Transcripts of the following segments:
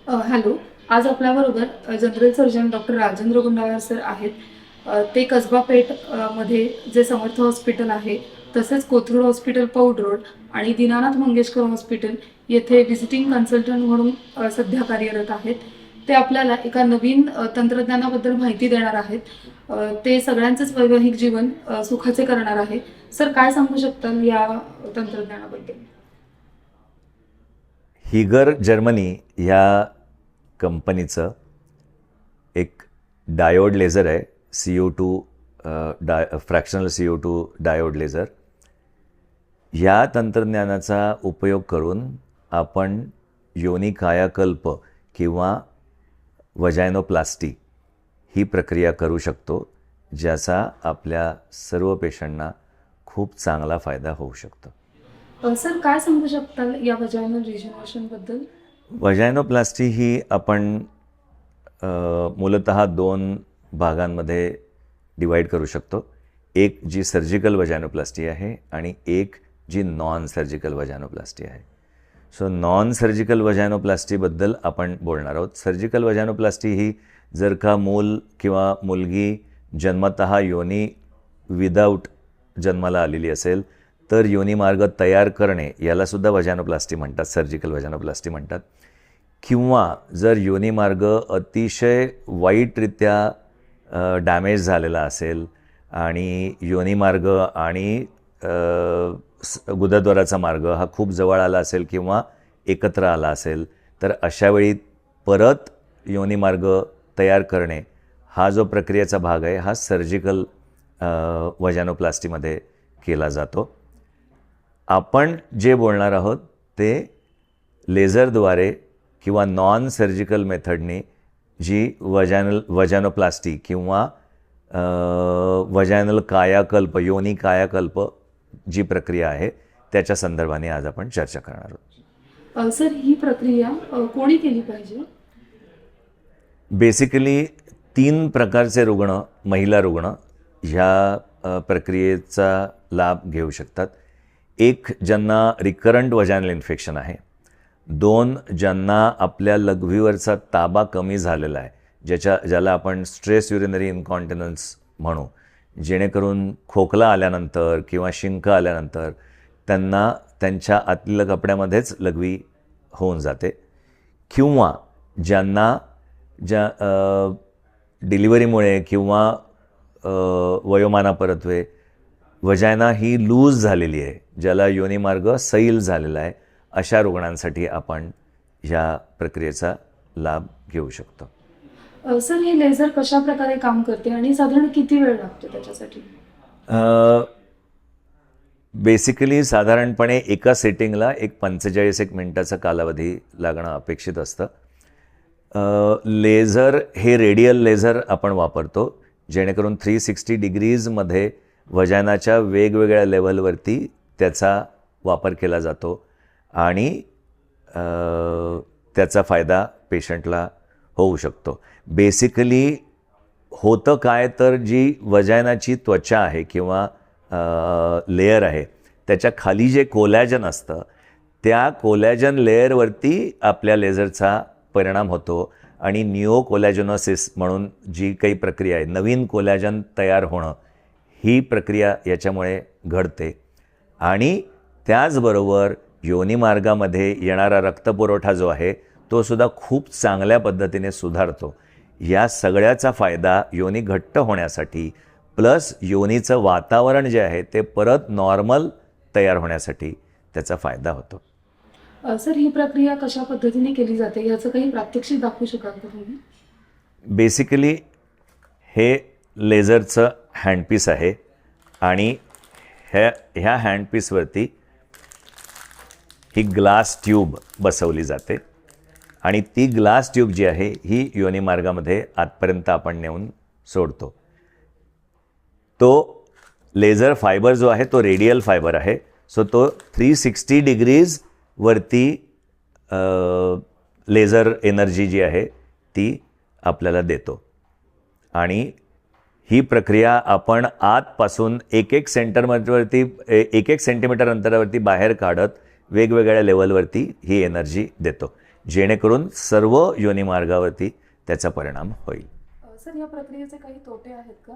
Hello. आज आपल्याबरोबर general surgeon doctor Rajendra Gundalkar sir आहेत. ते कसबा पेठ मध्ये जे समर्थ हॉस्पिटल आहे, तसेच कोथरूड हॉस्पिटल पौड रोड आणि दीनानाथ मंगेशकर हॉस्पिटल येथे व्हिजिटिंग कन्सल्टंट म्हणून सध्या कार्यरत आहेत. ते आपल्याला एका नवीन तंत्रज्ञानाबद्दल माहिती देणार आहेत. ते सगळ्यांचंच वैवाहिक जीवन सुखाचे करणार आहे. सर, काय सांगू शकताल या तंत्रज्ञानाबद्दल? हिगर जर्मनी ह्या कंपनीचं एक डायोड लेझर आहे, CO2 fractional CO2 diode laser. ह्या तंत्रज्ञानाचा उपयोग करून आपण योनी कायाकल्प किंवा वजायनोप्लास्टी ही प्रक्रिया करू शकतो, ज्याचा आपल्या सर्व पेशंटना खूप चांगला फायदा होऊ शकतो. सर, काय सांगू शकताल या वजायनल रिजनरेशन बद्दल? वजायनोप्लास्टी ही आपण मूलतः 2 भागांमध्ये डिवाईड करू शकतो. एक जी सर्जिकल वजायनोप्लास्टी आहे आणि एक जी नॉन सर्जिकल वजायनोप्लास्टी आहे. सो नॉन सर्जिकल वजायनोप्लास्टीबद्दल आपण बोलणार आहोत. सर्जिकल वजायनोप्लास्टी ही जर का मूल किंवा मुलगी जन्मतः योनी विदाऊट जन्माला आलेली असेल तर योनी मार्ग तयार करणे यालासुद्धा वजायनोप्लास्टी म्हणतात, सर्जिकल वजायनोप्लास्टी म्हणतात. किंवा जर योनी मार्ग अतिशय वाईटरित्या डॅमेज झालेला असेल आणि योनी मार्ग आणि गुदद्वाराचा मार्ग हा खूप जवळ आला असेल किंवा एकत्र आला असेल, तर अशावेळी परत योनी मार्ग तयार करणे हा जो प्रक्रियेचा भाग आहे हा सर्जिकल वजायनोप्लास्टीमध्ये केला जातो. आपण जे बोलणार आहोत ते लेझरद्वारे किंवा नॉन सर्जिकल मेथडने जी वजायनोप्लास्टी किंवा वजायनल कायाकल्प, योनी कायाकल्प जी प्रक्रिया आहे त्याच्या संदर्भाने आज आपण चर्चा करणार आहोत. सर, ही प्रक्रिया कोणी केली पाहिजे? बेसिकली 3 प्रकारचे रुग्ण, महिला रुग्ण ह्या प्रक्रियेचा लाभ घेऊ शकतात. एक, ज्यांना रिकरंट वजायनल इन्फेक्शन आहे. 2, ज्यांना आपल्या लघवीवरचा ताबा कमी झालेला आहे, ज्याला आपण स्ट्रेस युरिनरी इन्कॉन्टिनन्स म्हणू, जेणेकरून खोकला आल्यानंतर किंवा शिंक आल्यानंतर त्यांना त्यांच्या आतल्या कपड्यामध्येच लघवी होऊन जाते. किंवा ज्यांना डिलिव्हरीमुळे किंवा वयोमानापरत्वे वजायना ही लूज झालेली आहे, ज्याला योनी मार्ग सैल झालेला आहे, अशा रुग्णांसाठी आपण ह्या प्रक्रियेचा लाभ घेऊ शकतो. सर, हे लेझर कशा प्रकारे काम करते आणि साधारण किती वेळ लागतो त्याच्यासाठी? बेसिकली साधारणपणे एका सेटिंगला 45 मिनिटाचा कालावधी लागणं अपेक्षित असतं. लेझर हे रेडियल लेझर आपण वापरतो, जेणेकरून 360 डिग्रीजमध्ये वजायनाच्या वेगवेगळ्या लेवलवरती त्याचा वापर केला जातो आणि त्याचा फायदा पेशंटला होऊ शकतो. बेसिकली होतं काय, तर जी वजायनाची त्वचा आहे किंवा लेयर आहे त्याच्या खाली जे कोलॅजन असतं त्या कोलॅजन लेयरवरती आपल्या लेझरचा परिणाम होतो आणि निओ कोलॅजनोसिस म्हणून जी काही प्रक्रिया आहे, नवीन कोलॅजन तयार होणं, ही प्रक्रिया याच्यामुळे घडते. आणि त्याचबरोबर योनी मार्गामध्ये येणारा रक्तपुरवठा जो आहे तो सुद्धा खूप चांगल्या पद्धतीने सुधारतो. या सगळ्याचा फायदा योनी घट्ट होण्यासाठी प्लस योनीचं वातावरण जे आहे ते परत नॉर्मल तयार होण्यासाठी त्याचा फायदा होतो. सर, ही प्रक्रिया कशा पद्धतीने केली जाते याचं काही प्रात्यक्षिक दाखवू शकाल का तुम्ही? बेसिकली हे लेझरचं हँडपीस आहे आणि ह्या हँडपीसवरती ही ग्लास ट्यूब बसवली जाते आणि ती ग्लास ट्यूब जी आहे ही योनी मार्गामध्ये आतपर्यंत आपण नेऊन सोडतो. तो लेझर फायबर जो आहे तो रेडियल फायबर आहे. सो तो 360 डिग्रीजवरती लेझर एनर्जी जी आहे ती आपल्याला देतो आणि ही प्रक्रिया आपण आतपासून एक एक सेंटीमीटर अंतरावरती बाहेर काढत वेगवेगळ्या लेवलवरती ही एनर्जी देतो. जेणेकरून सर्व योनिमार्गावरती त्याचा परिणाम होईल. सर या प्रक्रियेचे काही तोटे आहेत का?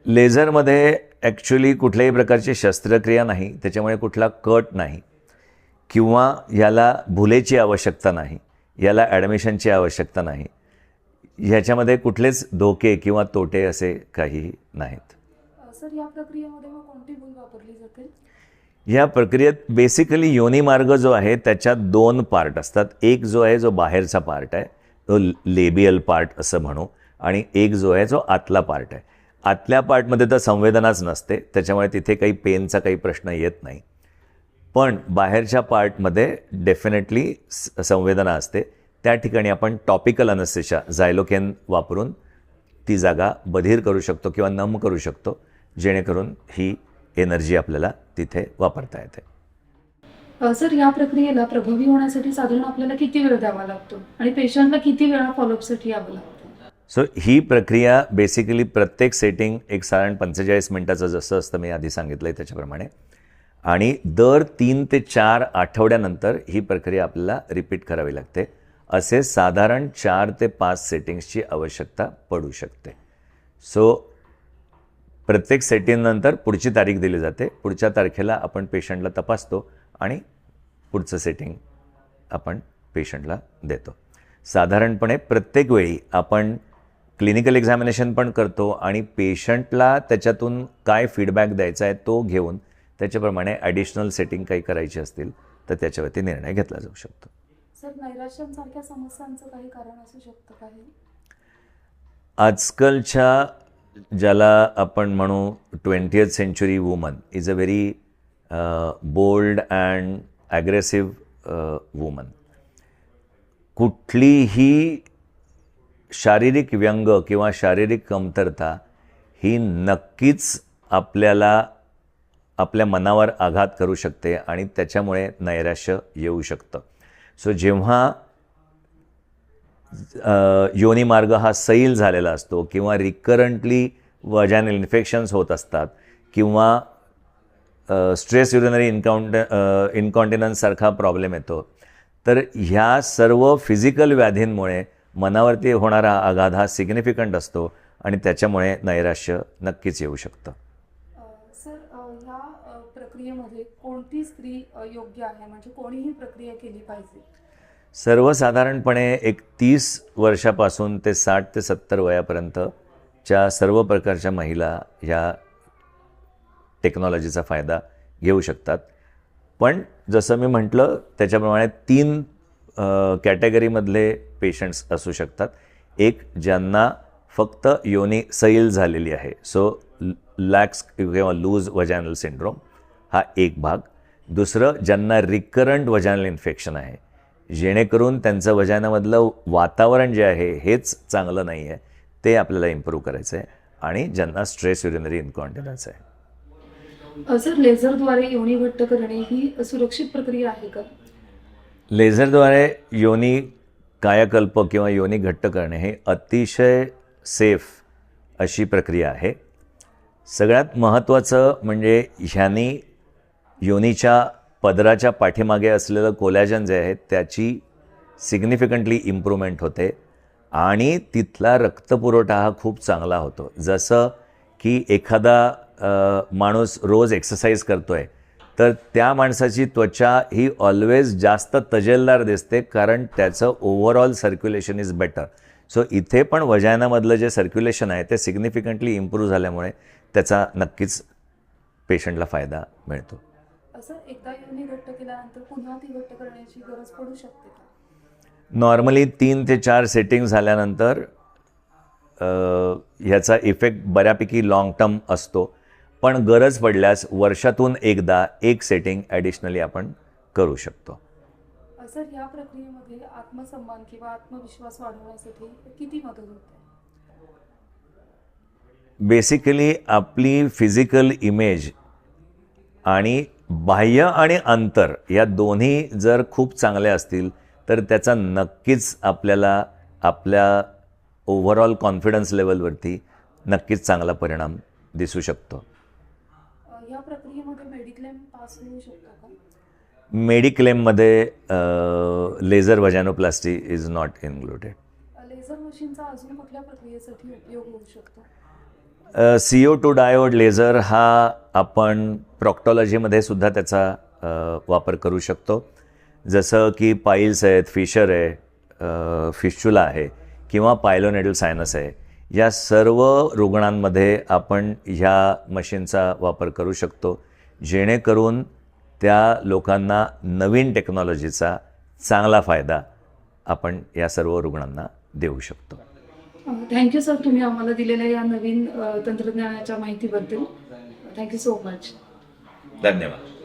लेझरमध्ये ॲक्च्युली कुठल्याही प्रकारची शस्त्रक्रिया नाही, त्याच्यामुळे कुठला कट नाही किंवा याला भुलेची आवश्यकता नाही, याला ॲडमिशनची आवश्यकता नाही. ह्याच्यामध्ये कुठलेच धोके किंवा तोटे असे काही नाहीत. सर या प्रक्रियेमध्ये मग कोणती भूल वापरली जाते? ह्या प्रक्रियेत बेसिकली योनिमार्ग जो आहे त्याच्यात 2 पार्ट असतात. एक जो आहे जो बाहेरचा पार्ट आहे तो लेबियल पार्ट असं म्हणू, आणि एक जो आहे जो आतला पार्ट आहे. आतल्या पार्टमध्ये तर संवेदनाच नसते, त्याच्यामुळे तिथे काही पेनचा काही प्रश्न येत नाही. पण बाहेरच्या पार्टमध्ये डेफिनेटली संवेदना असते. त्या ठिकाणी आपण टॉपिकल अनेस्थेशिया झायलोकेन वापरून ती जागा बधीर करू शकतो किंवा नम करू शकतो, जेणेकरून ही एनर्जी आपल्याला तिथे वापरता येते. सर या प्रक्रियेला प्रभावी होण्यासाठी साधारण आपल्याला किती वेळ द्यावा लागतो आणि पेशंटला किती वेळा फॉलोअपसाठी यावं लागतं? सो ही प्रक्रिया बेसिकली प्रत्येक सेटिंग एक साधारण 45 मिनटाचं जसं असतं मी आधी सांगितलं आहे त्याच्याप्रमाणे, आणि दर 3 ते 4 आठवड्यानंतर ही प्रक्रिया आपल्याला रिपीट करावी लागते. असे साधारण 4 ते 5 सेटिंग्सची आवश्यकता पडू शकते. सो प्रत्येक सेटिंगनंतर पुढची तारीख दिली जाते. पुढच्या तारखेला आपण पेशंटला तपासतो आणि पुढचं सेटिंग आपण पेशंटला देतो. साधारणपणे प्रत्येक वेळी आपण क्लिनिकल एक्झामिनेशन पण करतो आणि पेशंटला त्याच्यातून काय फीडबॅक द्यायचा आहे तो घेऊन त्याच्याप्रमाणे ॲडिशनल सेटिंग काही करायची असतील तर त्याच्यावरती निर्णय घेतला जाऊ शकतो. सर नैराश्यांसारख्या समस्यांचं काही कारण असू शकतं का हे? आजकालच्या ज्याला आपण म्हणू 20th century woman is a very bold and aggressive woman. कुठलीही शारीरिक व्यंग किंवा शारीरिक कमतरता ही नक्कीच आपल्याला आपल्या मनावर आघात करू शकते आणि त्याच्यामुळे नैराश्य येऊ शकतं. सो जेव्हा योनिमार्ग हा सैल झालेला असतो किंवा रिकरंटली वजायनल इन्फेक्शन्स होत असतात किंवा स्ट्रेस युरिनरी इन्कॉन्टिनन्ससारखा प्रॉब्लेम येतो, तर ह्या सर्व फिजिकल व्याधींमुळे मनावरती होणारा आघात हा सिग्निफिकंट असतो आणि त्याच्यामुळे नैराश्य नक्कीच येऊ शकतं. सर ह्या प्रक्रियेमध्ये कोणती स्त्री योग्य आहे, म्हणजे कोणीही प्रक्रिया केली पाहिजे? सर्वसाधारणपणे एक 30 वर्षापासून ते 60 ते 70 वयापर्यंतच्या सर्व प्रकारच्या महिला ह्या टेक्नॉलॉजीचा फायदा घेऊ शकतात. पण जसं मी म्हटलं त्याच्याप्रमाणे 3 कॅटेगरीमधले पेशंट्स असू शकतात. एक ज्यांना फक्त योनी सैल झालेली आहे, सो लॅक्स किंवा लूज वजायनल सिंड्रोम हा एक भाग. दुसरं ज्यांना रिकरंट वजायनल इन्फेक्शन आहे, जेणेकरून त्यांचं वजायनामधलं वातावरण जे आहे हेच चांगलं नाही आहे, ते आपल्याला इम्प्रूव्ह करायचं आहे. आणि ज्यांना स्ट्रेस युरिनरी इन्कॉन्टिनन्स आहे. सर लेझरद्वारे योनी घट्ट करणे ही सुरक्षित प्रक्रिया आहे का? लेझरद्वारे योनी कायाकल्प किंवा योनी घट्ट करणे हे अतिशय सेफ अशी प्रक्रिया आहे. सगळ्यात महत्त्वाचं म्हणजे ह्यानी योनीच्या पदराच्या पाठीमागे असलेलं कोलॅजन जे आहे त्याची सिग्निफिकंटली इम्प्रूव्हमेंट होते आणि तिथला रक्तपुरवठा हा खूप चांगला होतो. जसं की एखादा माणूस रोज एक्सरसाइज करतो आहे तर त्या माणसाची त्वचा ही ऑलवेज जास्त तजेलदार दिसते, कारण त्याचं overall circulation is better. So इथे पण वजायनामधलं जे सर्क्युलेशन आहे ते सिग्निफिकंटली इम्प्रूव्ह झाल्यामुळे त्याचा नक्कीच पेशंटला फायदा मिळतो. सर एकदा योनी घट्ट केल्यानंतर पुन्हा ती घट्ट करण्याची गरज पडू शकते का? नॉर्मली 3 ते 4 सेटिंग झाल्यानंतर ह्याचा इफेक्ट बऱ्यापैकी लाँग टर्म असतो, पण गरज पडल्यास वर्षातून एकदा एक सेटिंग ॲडिशनली आपण करू शकतो. सर या प्रक्रियेमध्ये आत्मसन्मान किंवा आत्मविश्वास वाढवण्यासाठी किती मदत होते? बेसिकली आपली फिजिकल इमेज आणि बाह्य आणि अंतर या दोन्ही जर खूप चांगले असतील तर त्याचा नक्कीच आपल्याला आपल्या ओव्हरऑल कॉन्फिडन्स लेवलवरती नक्कीच चांगला परिणाम दिसू शकतो. या प्रक्रियेमध्ये मेडिक्लेम पास होऊ शकतो का? मेडिक्लेममध्ये laser vaginoplasty is not included. Laser मशीनचा अजून कुठल्या प्रक्रियेसाठी उपयोग होऊ शकतो? CO2 डायोड लेझर हा आपण प्रॉक्टॉलॉजीमध्ये सुद्धा त्याचा वापर करू शकतो. जसं की पाईल्स आहेत, फिशर आहे, फिश्चुला आहे किंवा पायलोनेडल सायनस आहे, या सर्व रुग्णांमध्ये आपण ह्या मशीनचा वापर करू शकतो, जेणेकरून त्या लोकांना नवीन टेक्नॉलॉजीचा चांगला फायदा आपण या सर्व रुग्णांना देऊ शकतो. थँक्यू सर, तुम्ही आम्हाला दिलेल्या या नवीन तंत्रज्ञानाच्या माहितीबद्दल. Thank you so much. धन्यवाद.